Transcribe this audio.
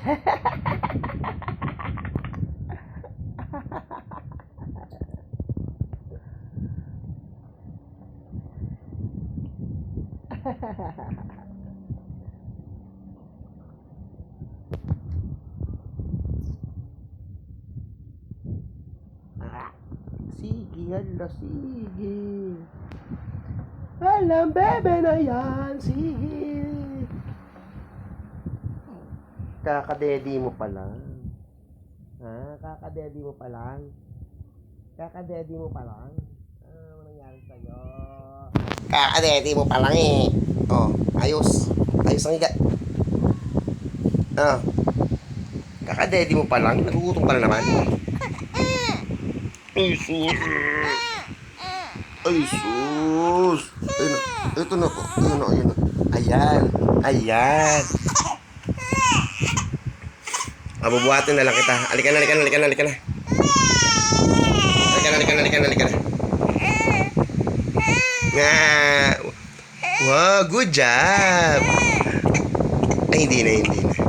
Sige, hala, sige. Alam, bebe na yan, sige. Kakadedi mo pa lang. Ha? Kakadedi mo pa lang. Kakadedi mo pa lang. Ano nangyari sa'yo? Kakadedi mo pa lang eh. Oh, ayos. Ayos ang higa. Ah. Kakadedi mo pa lang. Nagugutom ka na naman. Ay, sus. Ay, sus. Ayun na. Ito na po. Ayun na, ayun na. Ayan. Ayan. Bubuhatin na lang kita. Halika na, halika na, halika na, halika na. Halika na, halika na, halika na, halika na. Wow, good job. Ay, hindi na, hindi na.